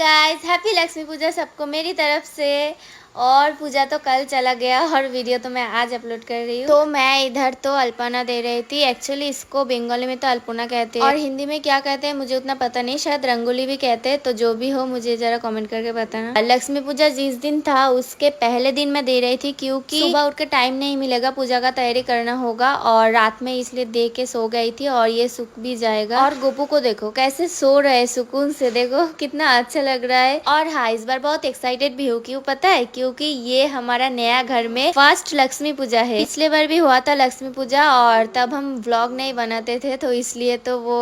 Guys, happy Lakshmi पूजा सबको मेरी तरफ से। और पूजा तो कल चला गया और वीडियो तो मैं आज अपलोड कर रही हूँ। तो मैं इधर तो अल्पना दे रही थी। एक्चुअली इसको बंगाली में तो अल्पना कहते हैं और हिंदी में क्या कहते हैं मुझे उतना पता नहीं, शायद रंगोली भी कहते हैं। तो जो भी हो मुझे जरा कमेंट करके बताना। लक्ष्मी पूजा जिस दिन था उसके पहले दिन मैं दे रही थी, क्योंकि सुबह उठ के टाइम नहीं मिलेगा, पूजा का तैयारी करना होगा और रात में इसलिए दे के सो गई थी और ये सूख भी जाएगा। और गोपू को देखो कैसे सो रहे है सुकून से, देखो कितना अच्छा लग रहा है। और हाँ, इस बार बहुत एक्साइटेड भी हूँ। क्यों पता है? क्योंकि ये हमारा नया घर में फर्स्ट लक्ष्मी पूजा है। पिछले बार भी हुआ था लक्ष्मी पूजा और तब हम व्लॉग नहीं बनाते थे, तो इसलिए तो वो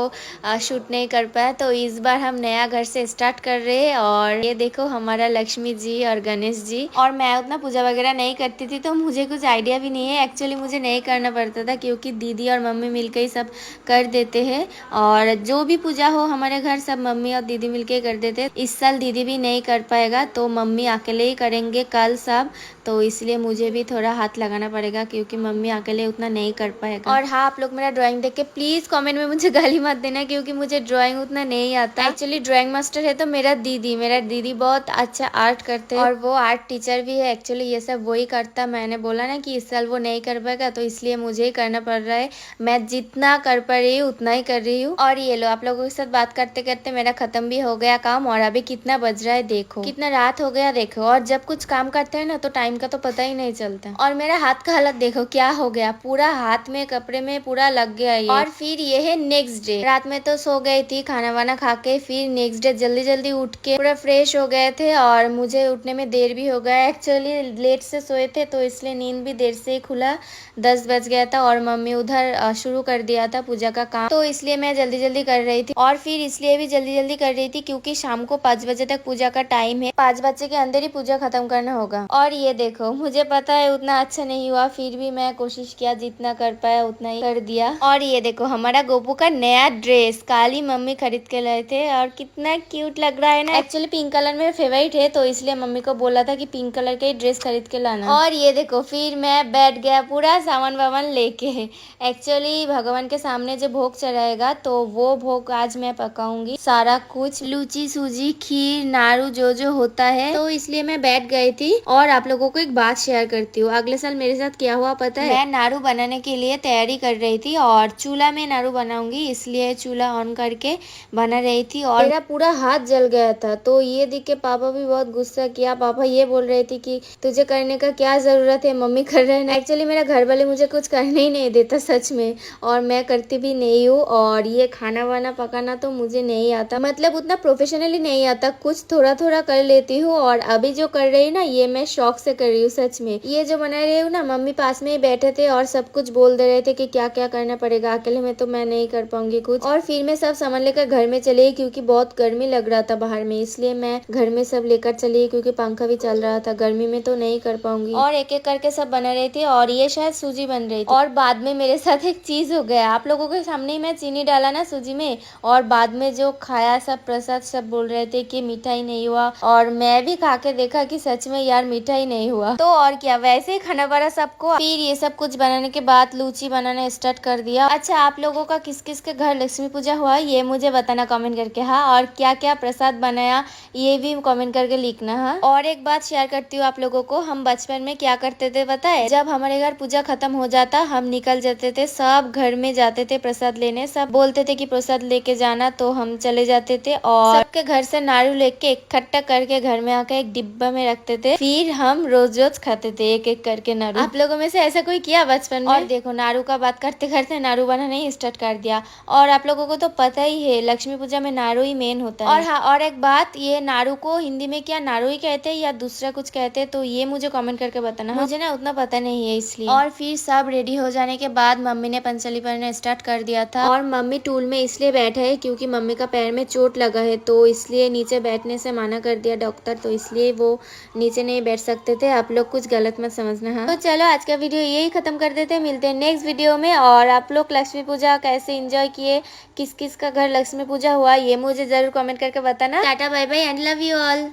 शूट नहीं कर पाया। तो इस बार हम नया घर से स्टार्ट कर रहे हैं। और ये देखो हमारा लक्ष्मी जी और गणेश जी। और मैं उतना पूजा वगैरह नहीं करती थी तो मुझे कुछ आइडिया भी नहीं है। एक्चुअली मुझे नहीं करना पड़ता था क्योंकि दीदी और मम्मी मिलकर ही सब कर देते हैं। और जो भी पूजा हो हमारे घर सब मम्मी और दीदी मिलके कर देते हैं। इस साल दीदी भी नहीं कर पाएगा तो मम्मी अकेले ही करेंगे कल सब। तो इसलिए मुझे भी थोड़ा हाथ लगाना पड़ेगा क्योंकि मम्मी अकेले उतना नहीं कर पाएगा। और हाँ, आप लोग मेरा ड्राइंग देख के प्लीज कमेंट में मुझे गाली मत देना क्योंकि मुझे ड्राइंग उतना नहीं आता। एक्चुअली ड्राइंग मास्टर है तो मेरा दीदी बहुत अच्छा आर्ट करते हैं और वो आर्ट टीचर भी है। एक्चुअली ये सब वही करता। मैंने बोला ना कि इस साल वो नहीं कर पाएगा तो इसलिए मुझे ही करना पड़ रहा है। मैं जितना कर पा रही हूँ उतना ही कर रही हूँ। और ये लो, आप लोगों के साथ बात करते करते मेरा खत्म भी हो गया काम। और अभी कितना बज रहा है देखो, कितना रात हो गया देखो। और जब कुछ काम करते हैं ना तो टाइम का तो पता ही नहीं चलता। और मेरा हाथ का हालत देखो क्या हो गया, पूरा हाथ में कपड़े में पूरा लग गया ये। और फिर ये है नेक्स्ट डे। रात में तो सो गई थी खाना वाना खा के, फिर नेक्स्ट डे जल्दी जल्दी उठ के पूरा फ्रेश हो गए थे और मुझे उठने में देर भी हो गया। एक्चुअली लेट से सोए थे तो इसलिए नींद भी देर से ही खुला, 10 बज गया था। और मम्मी उधर शुरू कर दिया था पूजा का काम, तो इसलिए मैं जल्दी जल्दी कर रही थी। और फिर इसलिए भी जल्दी जल्दी कर रही थी क्योंकि शाम को 5 बजे तक पूजा का टाइम है, 5 बजे के अंदर ही पूजा खत्म करना होगा। और ये देखो, मुझे पता है उतना अच्छा नहीं हुआ, फिर भी मैं कोशिश किया, जितना कर पाया उतना ही कर दिया। और ये देखो हमारा गोपू का नया ड्रेस काली मम्मी खरीद के लाए थे और कितना क्यूट लग रहा है ना। एक्चुअली पिंक कलर मेरा फेवरेट है तो इसलिए मम्मी को बोला था कि पिंक कलर का ही ड्रेस खरीद के लाना। और ये देखो फिर मैं बैठ गया पूरा सामान वामान लेके। एक्चुअली भगवान के सामने जो भोग चढ़ाएगा तो वो भोग आज मैं पकाऊंगी, सारा कुछ लूची सूजी खीर नाड़ू जो जो होता है। तो इसलिए मैं बैठ गई थी। और आप लोगों को एक बात शेयर करती हूँ, अगले साल मेरे साथ क्या हुआ पता है? मैं नाड़ू बनाने के लिए तैयारी कर रही थी और चूल्हा में नाड़ू बनाऊंगी, इसलिए चूल्हा ऑन करके बना रही थी और मेरा पूरा हाथ जल गया था। तो ये देख के पापा भी बहुत गुस्सा किया। पापा ये बोल रहे थे कि तुझे करने का क्या जरूरत है, मम्मी कर रहे हैं। एक्चुअली मेरा घर वाले मुझे कुछ करने ही नहीं देता सच में, और मैं करती भी नहीं हूँ। और ये खाना वाना पकाना तो मुझे नहीं आता, मतलब उतना प्रोफेशनली नहीं आता, कुछ थोड़ा थोड़ा कर लेती हूँ। और अभी जो कर रही हूँ ना ये मैं शौक से कर रही हूँ सच में। ये जो बना रही हूँ ना, मम्मी पास में ही बैठे थे और सब कुछ बोल दे रहे थे कि क्या क्या करना पड़ेगा, अकेले में तो मैं नहीं कर पाऊंगी कुछ। और फिर मैं सब सामान लेकर घर में चली गई क्योंकि बहुत गर्मी लग रहा था बाहर में, इसलिए मैं घर में सब लेकर चली गई क्योंकि पंखा भी चल रहा था, गर्मी में तो नहीं कर पाऊंगी। और एक एक करके सब बना रही थी और ये शायद सूजी बन रही थी। और बाद में मेरे साथ एक चीज हो गया, आप लोगों के सामने ही मैं चीनी डाला ना सूजी में, और बाद में जो खाया सब प्रसाद सब बोल रहे थे कि मिठाई नहीं हुआ। और मैं भी खा के देखा कि सच में यार मिठाई नहीं हुआ। तो और क्या, वैसे ही खाना पड़ा सबको। फिर ये सब कुछ बनाने के बाद लूची बनाना स्टार्ट कर दिया। अच्छा, आप लोगों का किस किस के घर लक्ष्मी पूजा हुआ ये मुझे बताना कमेंट करके। हाँ, और क्या क्या प्रसाद बनाया ये भी कमेंट करके लिखना। हाँ, और एक बात शेयर करती हूँ आप लोगों को, हम बचपन में क्या करते थे पता है? जब हमारे घर पूजा खत्म हो जाता हम निकल जाते थे, सब घर में जाते थे प्रसाद लेने। सब बोलते थे कि प्रसाद लेके जाना, तो हम चले जाते थे और सबके घर से नाड़ू लेके इकट्ठा करके घर में आकर एक डिब्बा में रखते थे। फिर हम रोज रोज खाते थे एक एक करके नाड़ू। आप लोगों में से ऐसा कोई किया बचपन में? और देखो नाड़ू का बात करते करते नाड़ू बनाना ही स्टार्ट कर दिया। और आप लोगों को तो पता ही है लक्ष्मी पूजा में नाड़ू ही मेन होता है। और हाँ, और एक बात, ये नाड़ू को हिंदी में क्या नाड़ू ही कहते हैं या दूसरा कुछ कहते हैं, तो ये मुझे कमेंट करके बताना। मुझे ना उतना पता नहीं है इसलिए। और फिर सब रेडी हो जाने के बाद मम्मी ने पंचली पढ़ना स्टार्ट कर दिया था। और मम्मी टूल में इसलिए बैठे है क्योंकि मम्मी का पैर में चोट लगा है, तो इसलिए नीचे बैठने से मना कर दिया डॉक्टर, तो इसलिए वो नीचे नहीं बैठ सकते थे। आप लोग कुछ गलत मत समझना। हाँ, तो चलो आज का वीडियो यही खत्म कर देते हैं, मिलते हैं नेक्स्ट वीडियो में। और आप लोग लक्ष्मी पूजा कैसे एंजॉय किए, किस किस का घर लक्ष्मी पूजा हुआ ये मुझे जरूर कमेंट करके बताना। Tata bye bye and love you all.